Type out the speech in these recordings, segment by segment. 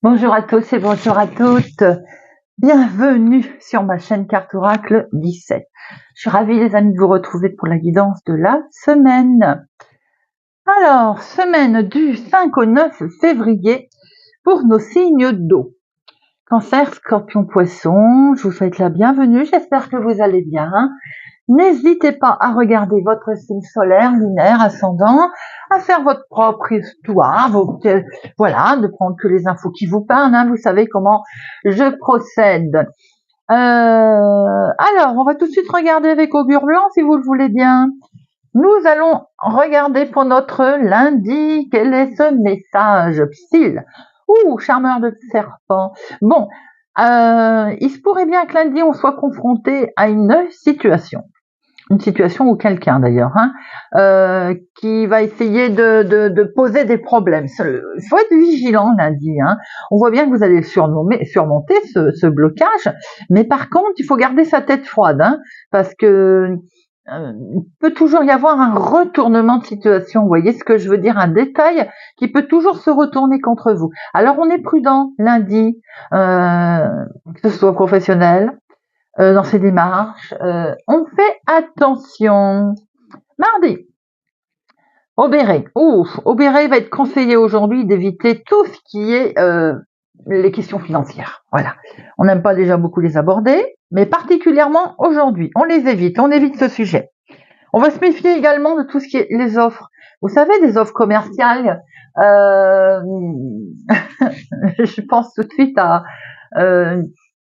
Bonjour à tous et bonjour à toutes. Bienvenue sur ma chaîne Carte Oracle 17. Je suis ravie les amis de vous retrouver pour la guidance de la semaine. Alors, semaine du 5 au 9 février pour nos signes d'eau. Cancer, Scorpion, Poisson, je vous souhaite la bienvenue, j'espère que vous allez bien. N'hésitez pas à regarder votre signe solaire, lunaire, ascendant, à faire votre propre histoire, voilà, de prendre que les infos qui vous parlent, hein, vous savez comment je procède. Alors, on va tout de suite regarder avec Augure Blanc, si vous le voulez bien. Nous allons regarder pour notre lundi, quel est ce message style. Charmeur de serpent. Bon, il se pourrait bien que lundi, on soit confronté à une situation ou quelqu'un d'ailleurs, qui va essayer de poser des problèmes. Il faut être vigilant lundi. On voit bien que vous allez surmonter ce blocage, mais par contre, il faut garder sa tête froide, parce que il peut toujours y avoir un retournement de situation. Vous voyez ce que je veux dire? Un détail qui peut toujours se retourner contre vous. Alors, on est prudent lundi, que ce soit professionnel, dans ses démarches, on fait attention. Mardi, au béret. Au béret, il va être conseillé aujourd'hui d'éviter tout ce qui est les questions financières. Voilà. On n'aime pas déjà beaucoup les aborder, mais particulièrement aujourd'hui, on évite ce sujet. On va se méfier également de tout ce qui est les offres. Vous savez, des offres commerciales, je pense tout de suite à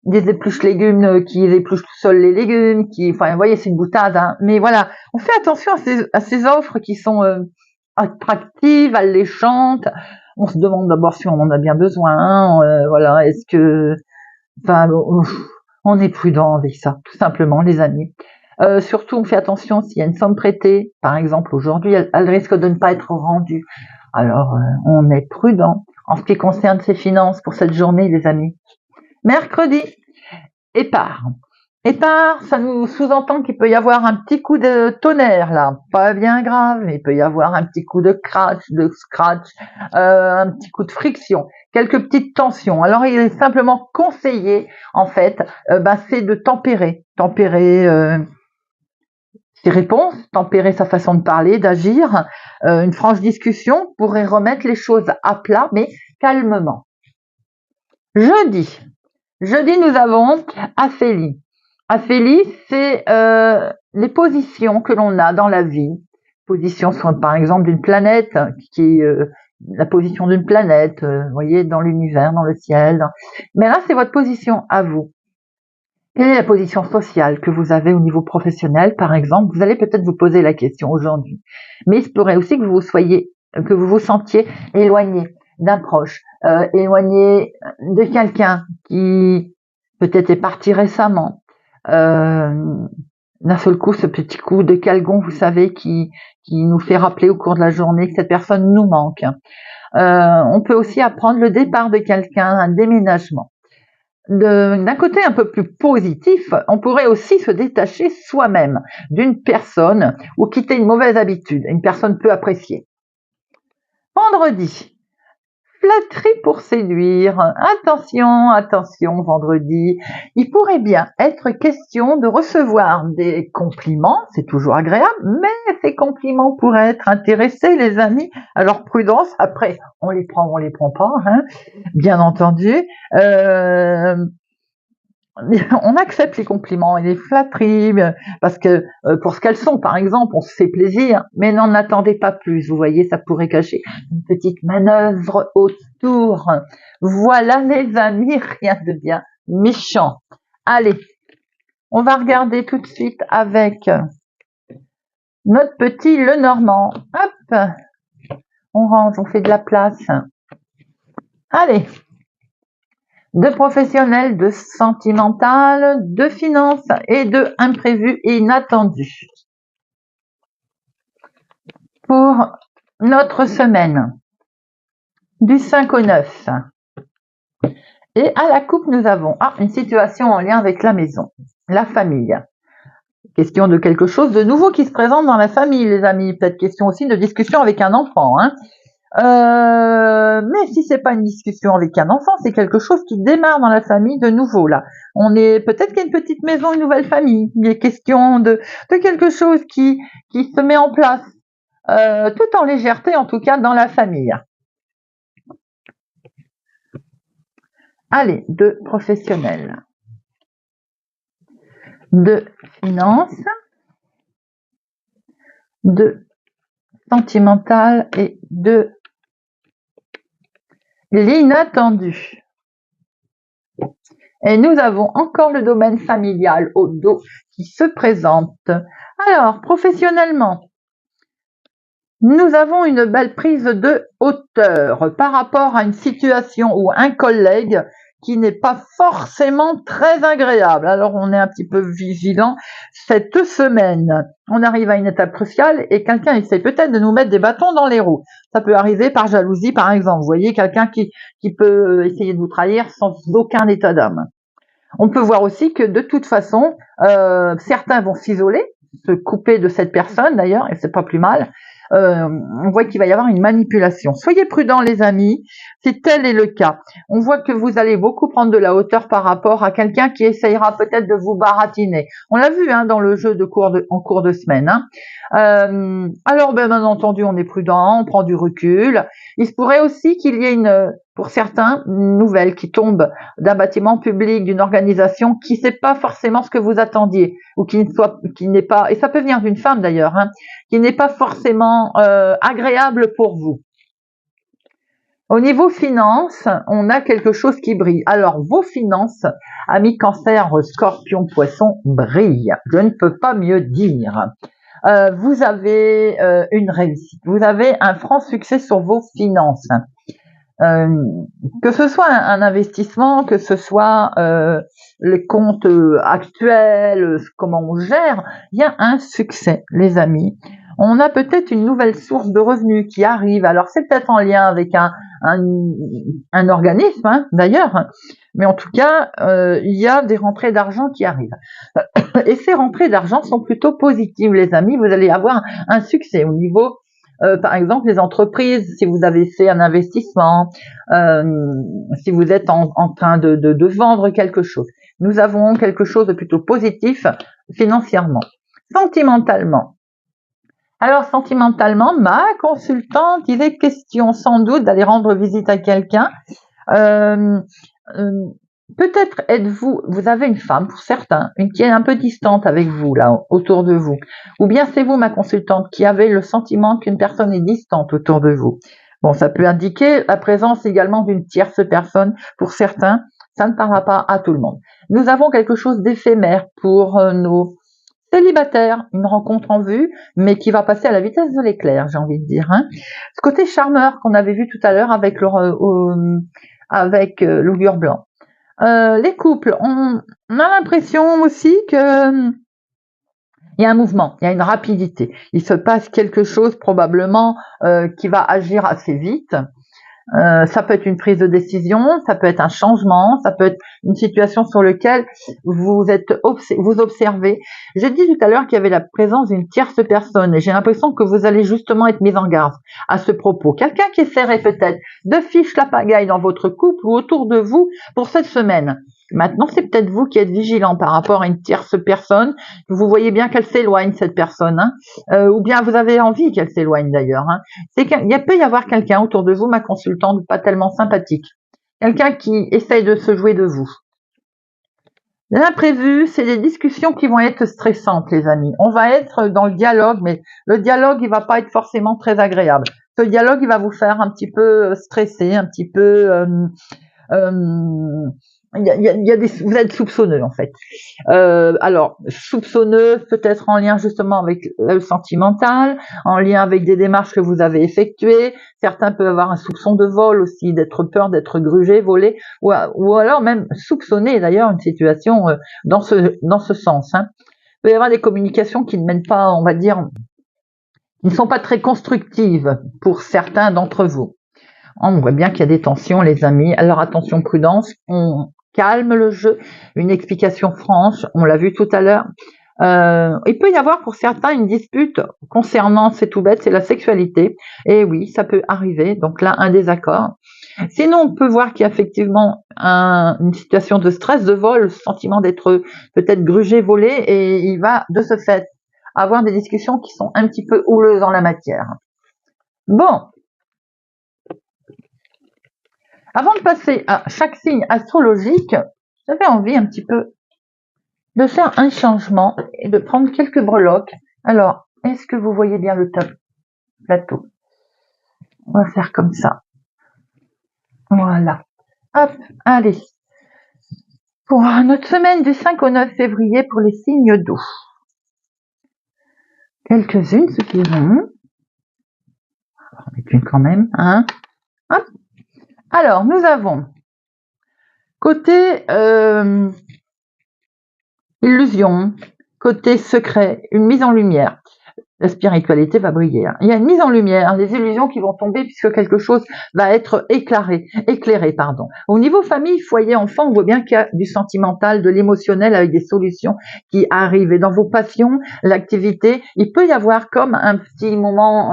des épluches légumes qui épluchent tout seuls les légumes, vous voyez, c'est une boutade, mais voilà, on fait attention à ces offres qui sont attractives, alléchantes. On se demande d'abord si on en a bien besoin, voilà, est-ce que, on est prudent avec ça, tout simplement, les amis. Surtout, on fait attention s'il y a une somme prêtée, par exemple aujourd'hui, elle risque de ne pas être rendue. Alors, on est prudent en ce qui concerne ses finances pour cette journée, les amis. Mercredi, épargne. Épargne, ça nous sous-entend qu'il peut y avoir un petit coup de tonnerre là, pas bien grave, mais il peut y avoir un petit coup de scratch, un petit coup de friction, quelques petites tensions. Alors il est simplement conseillé, en fait, c'est de tempérer ses réponses, tempérer sa façon de parler, d'agir. Une franche discussion pourrait remettre les choses à plat, mais calmement. Jeudi, nous avons Aphélie. Aphélie, c'est les positions que l'on a dans la vie. Position soit par exemple d'une planète, qui est la position d'une planète, vous voyez, dans l'univers, dans le ciel. Mais là, c'est votre position à vous. Quelle est la position sociale que vous avez au niveau professionnel, par exemple? Vous allez peut-être vous poser la question aujourd'hui. Mais il se pourrait aussi que vous vous sentiez éloigné d'un proche, éloigné de quelqu'un qui peut-être est parti récemment. D'un seul coup, ce petit coup de calgon, vous savez, qui nous fait rappeler au cours de la journée que cette personne nous manque. On peut aussi apprendre le départ de quelqu'un, un déménagement. D'un côté un peu plus positif, on pourrait aussi se détacher soi-même d'une personne ou quitter une mauvaise habitude, une personne peu appréciée. Vendredi, flatterie pour séduire. Attention, vendredi. Il pourrait bien être question de recevoir des compliments, c'est toujours agréable, mais ces compliments pourraient être intéressés, les amis. Alors prudence, après, on les prend pas, bien entendu. On accepte les compliments et les flatteries parce que pour ce qu'elles sont, par exemple, on se fait plaisir, mais n'en attendez pas plus. Vous voyez, ça pourrait cacher une petite manœuvre autour. Voilà les amis, rien de bien méchant. Allez, on va regarder tout de suite avec notre petit Lenormand. Hop, on range, on fait de la place. Allez, de professionnel, de sentimental, de finance et de imprévu et inattendu. Pour notre semaine, du 5 au 9. Et à la coupe, nous avons une situation en lien avec la maison, la famille. Question de quelque chose de nouveau qui se présente dans la famille, les amis. Peut-être question aussi de discussion avec un enfant. Mais si c'est pas une discussion avec un enfant, c'est quelque chose qui démarre dans la famille de nouveau là. On est peut-être qu'il y a une petite maison, une nouvelle famille. Il est question de quelque chose qui se met en place, tout en légèreté en tout cas dans la famille. Allez, de professionnel, de finance, de sentimental et de l'inattendu. Et nous avons encore le domaine familial au dos qui se présente. Alors, professionnellement, nous avons une belle prise de hauteur par rapport à une situation ou un collègue qui n'est pas forcément très agréable. Alors, on est un petit peu vigilant cette semaine. On arrive à une étape cruciale et quelqu'un essaie peut-être de nous mettre des bâtons dans les roues. Ça peut arriver par jalousie, par exemple. Vous voyez, quelqu'un qui peut essayer de vous trahir sans aucun état d'âme. On peut voir aussi que de toute façon, certains vont s'isoler, se couper de cette personne d'ailleurs, et c'est pas plus mal. On voit qu'il va y avoir une manipulation. Soyez prudents les amis, si tel est le cas. On voit que vous allez beaucoup prendre de la hauteur par rapport à quelqu'un qui essayera peut-être de vous baratiner. On l'a vu dans le jeu en cours de semaine. Alors bien entendu, on est prudent, on prend du recul. Il se pourrait aussi qu'il y ait pour certains, une nouvelle qui tombe d'un bâtiment public, d'une organisation qui ne sait pas forcément ce que vous attendiez, ou qui n'est pas, et ça peut venir d'une femme d'ailleurs, qui n'est pas forcément agréable pour vous. Au niveau finance, on a quelque chose qui brille. Alors, vos finances, amis Cancer, Scorpion, Poisson, brillent. Je ne peux pas mieux dire. Vous avez une réussite. Vous avez un franc succès sur vos finances. Que ce soit un investissement, que ce soit les comptes actuels, comment on gère, il y a un succès, les amis. On a peut-être une nouvelle source de revenus qui arrive. Alors c'est peut-être en lien avec un organisme, d'ailleurs, mais en tout cas, il y a des rentrées d'argent qui arrivent. Et ces rentrées d'argent sont plutôt positives, les amis. Vous allez avoir un succès au niveau par exemple, les entreprises, si vous avez fait un investissement, si vous êtes en train de vendre quelque chose. Nous avons quelque chose de plutôt positif financièrement. Sentimentalement. Alors, sentimentalement, ma consultante, il est question sans doute d'aller rendre visite à quelqu'un. Peut-être vous avez une femme pour certains, une qui est un peu distante avec vous, là, autour de vous. Ou bien c'est vous, ma consultante, qui avez le sentiment qu'une personne est distante autour de vous. Bon, ça peut indiquer la présence également d'une tierce personne pour certains. Ça ne parlera pas à tout le monde. Nous avons quelque chose d'éphémère pour nos célibataires, une rencontre en vue, mais qui va passer à la vitesse de l'éclair, j'ai envie de dire. Ce côté charmeur qu'on avait vu tout à l'heure avec l'augure blanc. Les couples, on a l'impression aussi que il y a un mouvement, il y a une rapidité. Il se passe quelque chose probablement qui va agir assez vite. Ça peut être une prise de décision, ça peut être un changement, ça peut être une situation sur laquelle vous observez. J'ai dit tout à l'heure qu'il y avait la présence d'une tierce personne et j'ai l'impression que vous allez justement être mis en garde à ce propos. Quelqu'un qui essaierait peut-être de ficher la pagaille dans votre couple ou autour de vous pour cette semaine. Maintenant, c'est peut-être vous qui êtes vigilant par rapport à une tierce personne. Vous voyez bien qu'elle s'éloigne, cette personne, ou bien vous avez envie qu'elle s'éloigne d'ailleurs. Il peut y avoir quelqu'un autour de vous, ma consultante, pas tellement sympathique. Quelqu'un qui essaye de se jouer de vous. L'imprévu, c'est des discussions qui vont être stressantes, les amis. On va être dans le dialogue, mais le dialogue, il va pas être forcément très agréable. Ce dialogue, il va vous faire un petit peu stresser, un petit peu vous êtes soupçonneux en fait. Alors, soupçonneux peut-être en lien justement avec le sentimental, en lien avec des démarches que vous avez effectuées. Certains peuvent avoir un soupçon de vol aussi, d'être peur d'être grugé, volé, ou alors même soupçonner d'ailleurs une situation dans ce sens. Hein. Il peut y avoir des communications qui ne mènent pas, on va dire, qui ne sont pas très constructives pour certains d'entre vous. On voit bien qu'il y a des tensions, les amis. Alors attention, prudence, on calme le jeu. Une explication franche, on l'a vu tout à l'heure. Il peut y avoir pour certains une dispute concernant, c'est tout bête, c'est la sexualité. Et oui, ça peut arriver. Donc là, un désaccord. Sinon, on peut voir qu'il y a effectivement une situation de stress, de vol, le sentiment d'être peut-être grugé, volé, et il va de ce fait avoir des discussions qui sont un petit peu houleuses en la matière. Bon, avant de passer à chaque signe astrologique, j'avais envie un petit peu de faire un changement et de prendre quelques breloques. Alors, est-ce que vous voyez bien le plateau? On va faire comme ça. Voilà. Hop, allez. Pour notre semaine du 5 au 9 février pour les signes d'eau. Quelques-unes suffiront. On va en mettre une quand même. Hein. Hop. Alors, nous avons côté illusion, côté secret, une mise en lumière. La spiritualité va briller. Il y a une mise en lumière, des illusions qui vont tomber puisque quelque chose va être éclairé. Au niveau famille, foyer, enfant, on voit bien qu'il y a du sentimental, de l'émotionnel avec des solutions qui arrivent. Et dans vos passions, l'activité, il peut y avoir comme un petit moment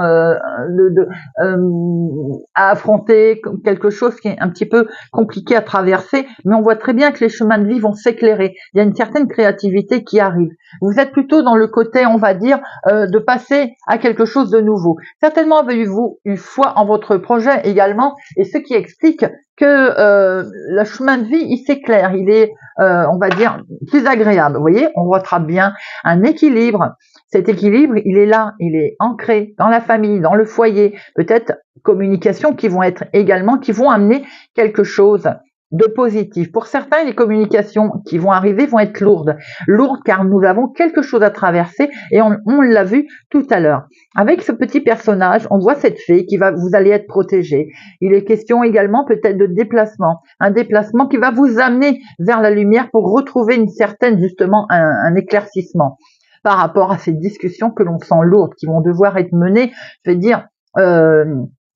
à affronter, quelque chose qui est un petit peu compliqué à traverser, mais on voit très bien que les chemins de vie vont s'éclairer. Il y a une certaine créativité qui arrive. Vous êtes plutôt dans le côté, on va dire, de passer à quelque chose de nouveau. Certainement avez-vous eu foi en votre projet également, et ce qui explique que le chemin de vie, il s'éclaire, il est, on va dire, plus agréable. Vous voyez, on retrape bien un équilibre. Cet équilibre, il est là, il est ancré dans la famille, dans le foyer. Peut-être communications qui vont être également, qui vont amener quelque chose de positif. Pour certains, les communications qui vont arriver vont être lourdes car nous avons quelque chose à traverser et on l'a vu tout à l'heure. Avec ce petit personnage, on voit cette fée vous allez être protégé. Il est question également peut-être de déplacement, un déplacement qui va vous amener vers la lumière pour retrouver une certaine, justement, un éclaircissement par rapport à ces discussions que l'on sent lourdes, qui vont devoir être menées, je vais dire,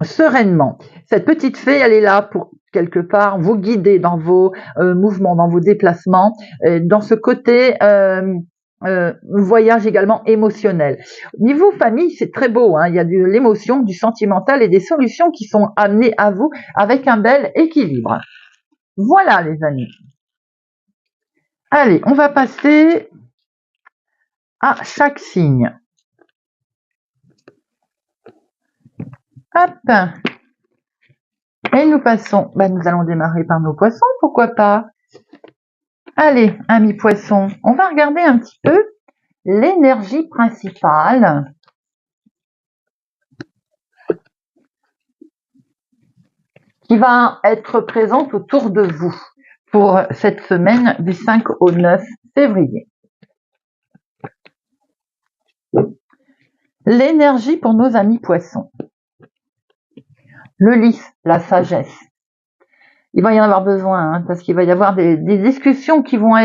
sereinement. Cette petite fée, elle est là pour quelque part vous guider dans vos mouvements, dans vos déplacements, dans ce côté voyage également émotionnel. Niveau famille, c'est très beau, hein, il y a de l'émotion, du sentimental et des solutions qui sont amenées à vous avec un bel équilibre. Voilà les amis. Allez, on va passer à chaque signe. Hop. Et nous passons, nous allons démarrer par nos poissons, pourquoi pas. Allez, amis poissons, on va regarder un petit peu l'énergie principale qui va être présente autour de vous pour cette semaine du 5 au 9 février. L'énergie pour nos amis poissons. Le lys, la sagesse. Il va y en avoir besoin, hein, parce qu'il va y avoir des discussions qui vont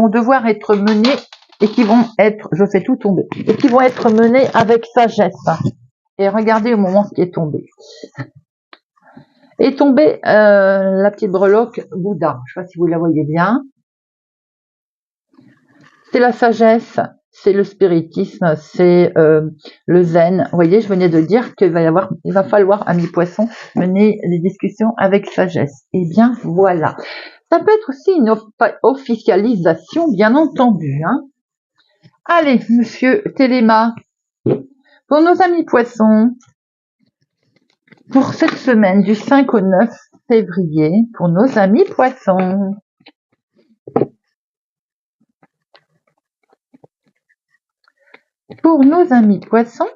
devoir être menées et qui vont être, je fais tout tomber, et qui vont être menées avec sagesse. Et regardez au moment ce qui est tombé. Est tombée la petite breloque Bouddha. Je ne sais pas si vous la voyez bien. C'est la sagesse, c'est le spiritisme, c'est le zen. Vous voyez, je venais de dire qu'il va falloir, amis poissons, mener des discussions avec sagesse. Eh bien, voilà. Ça peut être aussi une officialisation, bien entendu. Hein. Allez, monsieur Téléma, pour nos amis poissons, pour cette semaine du 5 au 9 février, pour nos amis poissons. Pour nos amis poissons,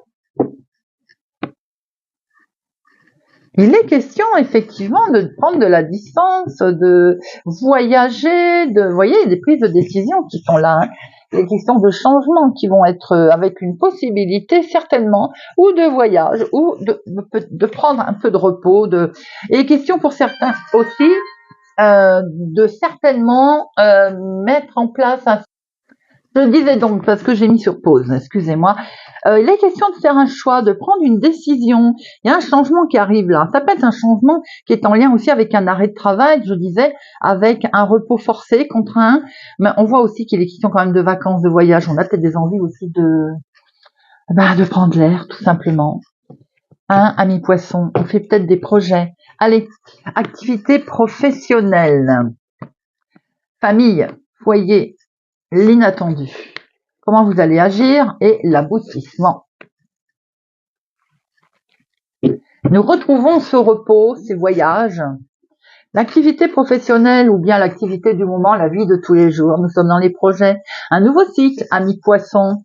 Il est question effectivement de prendre de la distance, de voyager, vous voyez, des prises de décision qui sont là, hein. Les questions de changement qui vont être avec une possibilité certainement, ou de voyage, ou de prendre un peu de repos, et question pour certains aussi de certainement mettre en place un... Je disais donc, parce que j'ai mis sur pause, excusez-moi, il est question de faire un choix, de prendre une décision. Il y a un changement qui arrive là. Ça peut être un changement qui est en lien aussi avec un arrêt de travail, je disais, avec un repos forcé, contraint. Mais on voit aussi qu'il est question quand même de vacances, de voyage. On a peut-être des envies aussi de prendre l'air, tout simplement. Hein, ami poisson, on fait peut-être des projets. Allez, activité professionnelle. Famille, foyer, l'inattendu. Comment vous allez agir et l'aboutissement. Nous retrouvons ce repos, ces voyages, l'activité professionnelle ou bien l'activité du moment, la vie de tous les jours. Nous sommes dans les projets. Un nouveau cycle, ami poisson.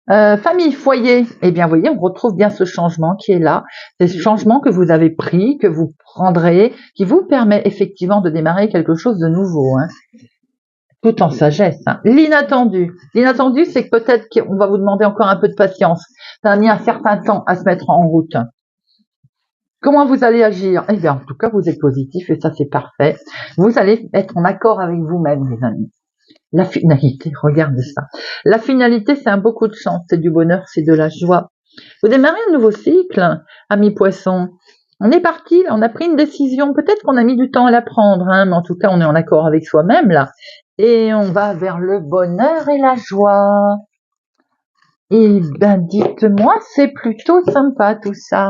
Famille, foyer. Eh bien, vous voyez, on retrouve bien ce changement qui est là. C'est ce changement que vous avez pris, que vous prendrez, qui vous permet effectivement de démarrer quelque chose de nouveau. Hein. Tout en sagesse. Hein. L'inattendu. L'inattendu, c'est que peut-être qu'on va vous demander encore un peu de patience. Ça a mis un certain temps à se mettre en route. Comment vous allez agir? Eh bien, en tout cas, vous êtes positif et ça, c'est parfait. Vous allez être en accord avec vous-même, les amis. La finalité, regardez ça. La finalité, c'est un beau coup de chance, c'est du bonheur, c'est de la joie. Vous démarrez un nouveau cycle, amis poissons. On est parti, là, on a pris une décision. Peut-être qu'on a mis du temps à la prendre, hein, mais en tout cas, on est en accord avec soi-même, là. Et on va vers le bonheur et la joie. Eh ben, dites-moi, c'est plutôt sympa tout ça.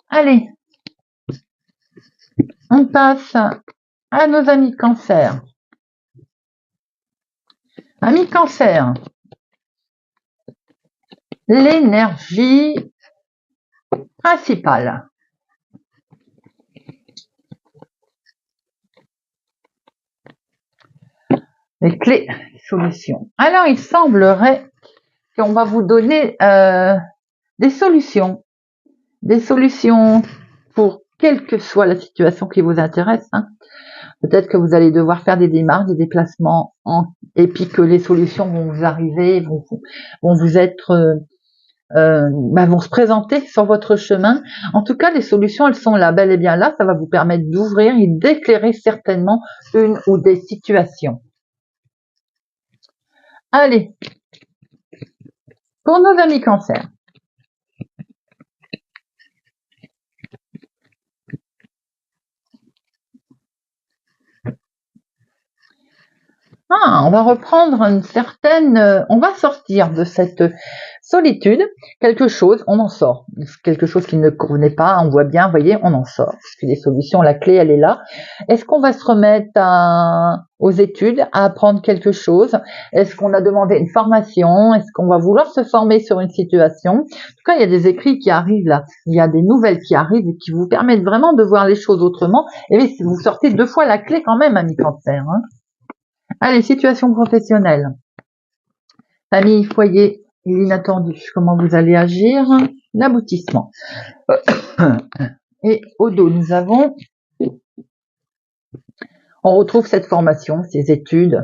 Allez, on passe à nos amis cancer. Amis cancer, l'énergie principale. Les clés, solutions. Alors, il semblerait qu'on va vous donner des solutions pour quelle que soit la situation qui vous intéresse. Hein. Peut-être que vous allez devoir faire des démarches, des déplacements, et puis que les solutions vont vous arriver, vont vous être, vont se présenter sur votre chemin. En tout cas, les solutions, elles sont là, bel et bien là. Ça va vous permettre d'ouvrir et d'éclairer certainement une ou des situations. Allez, pour nos amis cancer. On va reprendre une certaine... on va sortir de cette solitude. Quelque chose, on en sort. Quelque chose qui ne convenait pas, on voit bien, vous voyez, on en sort. Parce que les solutions, la clé, elle est là. Est-ce qu'on va se remettre aux études, à apprendre quelque chose? Est-ce qu'on a demandé une formation? Est-ce qu'on va vouloir se former sur une situation? En tout cas, il y a des écrits qui arrivent là. Il y a des nouvelles qui arrivent et qui vous permettent vraiment de voir les choses autrement. Et vous sortez 2 fois la clé quand même, ami cancer. Hein. Allez, situation professionnelle. Famille, foyer, l'inattendu. Comment vous allez agir? L'aboutissement. Et au dos, nous avons... On retrouve cette formation, ces études,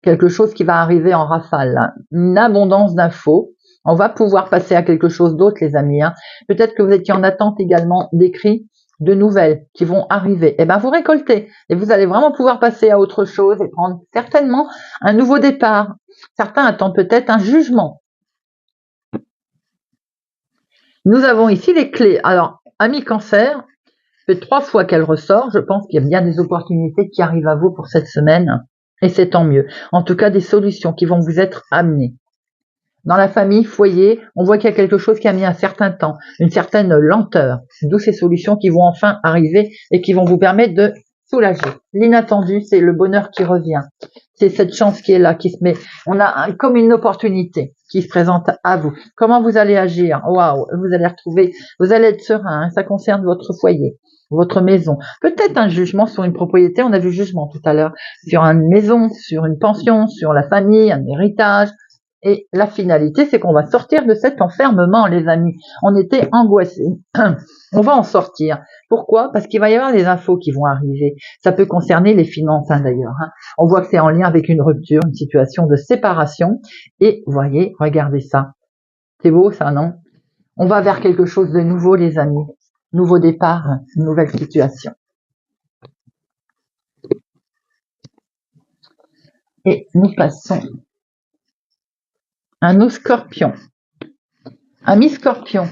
quelque chose qui va arriver en rafale. Hein. Une abondance d'infos. On va pouvoir passer à quelque chose d'autre, les amis. Hein. Peut-être que vous étiez en attente également d'écrits, de nouvelles qui vont arriver. Eh bien, vous récoltez et vous allez vraiment pouvoir passer à autre chose et prendre certainement un nouveau départ. Certains attendent peut-être un jugement. Nous avons ici les clés. Alors, ami cancer, fait 3 fois qu'elle ressort. Je pense qu'il y a bien des opportunités qui arrivent à vous pour cette semaine et c'est tant mieux. En tout cas, des solutions qui vont vous être amenées. Dans la famille, foyer, on voit qu'il y a quelque chose qui a mis un certain temps, une certaine lenteur, d'où ces solutions qui vont enfin arriver et qui vont vous permettre de soulager. L'inattendu, c'est le bonheur qui revient. C'est cette chance qui est là, qui se met. On a comme une opportunité qui se présente à vous. Comment vous allez agir? Waouh, vous allez retrouver, vous allez être serein. Hein, ça concerne votre foyer, votre maison. Peut-être un jugement sur une propriété. On a vu jugement tout à l'heure sur une maison, sur une pension, sur la famille, un héritage. Et la finalité, c'est qu'on va sortir de cet enfermement, les amis. On était angoissés. On va en sortir. Pourquoi? Parce qu'il va y avoir des infos qui vont arriver. Ça peut concerner les finances, d'ailleurs. On voit que c'est en lien avec une rupture, une situation de séparation. Et voyez, regardez ça. C'est beau, ça, non? On va vers quelque chose de nouveau, les amis. Nouveau départ, une nouvelle situation. Et nous passons à nos scorpions. Amis scorpions,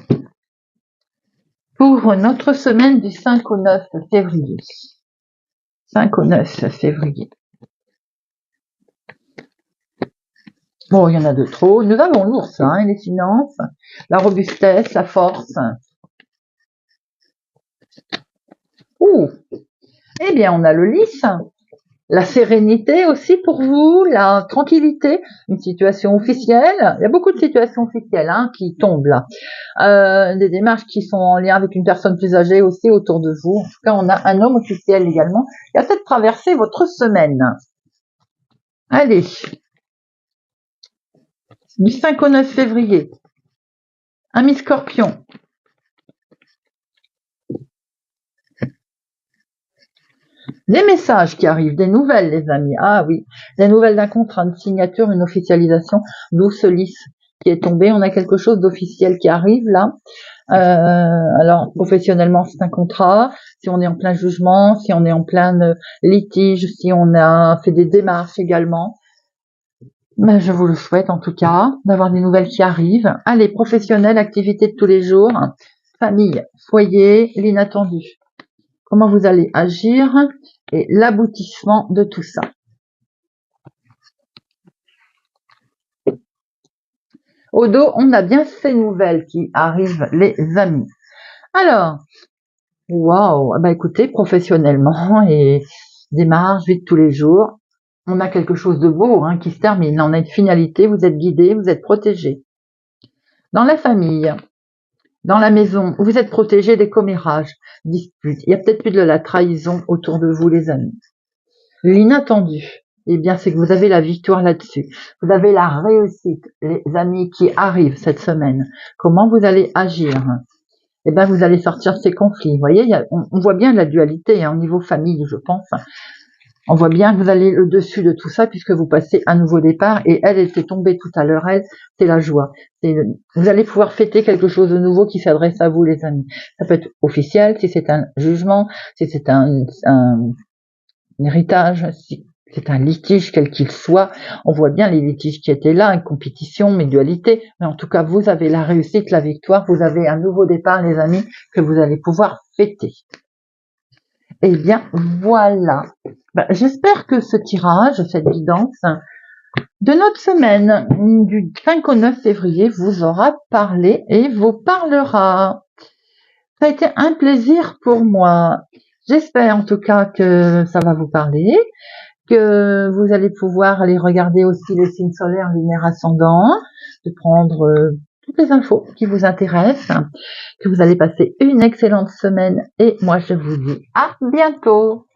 pour notre semaine du 5 au 9 février. 5 au 9 février. Bon, il y en a de trop. Nous avons l'ours, les finances, la robustesse, la force. Eh bien, on a le lys. La sérénité aussi pour vous, la tranquillité, une situation officielle. Il y a beaucoup de situations officielles qui tombent là. Des démarches qui sont en lien avec une personne plus âgée aussi autour de vous. En tout cas, on a un homme officiel également qui a peut-être traversé votre semaine. Allez, du 5 au 9 février. Amis Scorpion. Des messages qui arrivent, des nouvelles, les amis. Ah oui, des nouvelles d'un contrat, une signature, une officialisation, d'où ce lys qui est tombé. On a quelque chose d'officiel qui arrive là. Alors, professionnellement, c'est un contrat. Si on est en plein jugement, si on est en plein litige, si on a fait des démarches également. Mais je vous le souhaite en tout cas, d'avoir des nouvelles qui arrivent. Allez, professionnel, activité de tous les jours, famille, foyer, l'inattendu. Comment vous allez agir et l'aboutissement de tout ça. Au dos, on a bien ces nouvelles qui arrivent, les amis. Alors, waouh, écoutez, professionnellement et démarche, vie de tous les jours, on a quelque chose de beau qui se termine. On a une finalité, vous êtes guidé, vous êtes protégé. Dans la famille, dans la maison, vous êtes protégé des commérages, disputes. Il y a peut-être plus de la trahison autour de vous, les amis. L'inattendu, eh bien, c'est que vous avez la victoire là-dessus. Vous avez la réussite, les amis qui arrivent cette semaine. Comment vous allez agir? Eh bien, vous allez sortir de ces conflits. Vous voyez, on voit bien la dualité au niveau famille, je pense. On voit bien que vous allez le dessus de tout ça puisque vous passez un nouveau départ et elle était tombée tout à l'heure. Elle, c'est la joie. Vous allez pouvoir fêter quelque chose de nouveau qui s'adresse à vous, les amis. Ça peut être officiel, si c'est un jugement, si c'est un héritage, si c'est un litige quel qu'il soit. On voit bien les litiges qui étaient là, une compétition, mais dualité. Mais en tout cas, vous avez la réussite, la victoire. Vous avez un nouveau départ, les amis, que vous allez pouvoir fêter. Eh bien, voilà. J'espère que ce tirage, cette guidance de notre semaine du 5 au 9 février vous aura parlé et vous parlera. Ça a été un plaisir pour moi. J'espère en tout cas que ça va vous parler, que vous allez pouvoir aller regarder aussi les signes solaires, lunaires, ascendants, de prendre toutes les infos qui vous intéressent, que vous allez passer une excellente semaine et moi je vous dis à bientôt.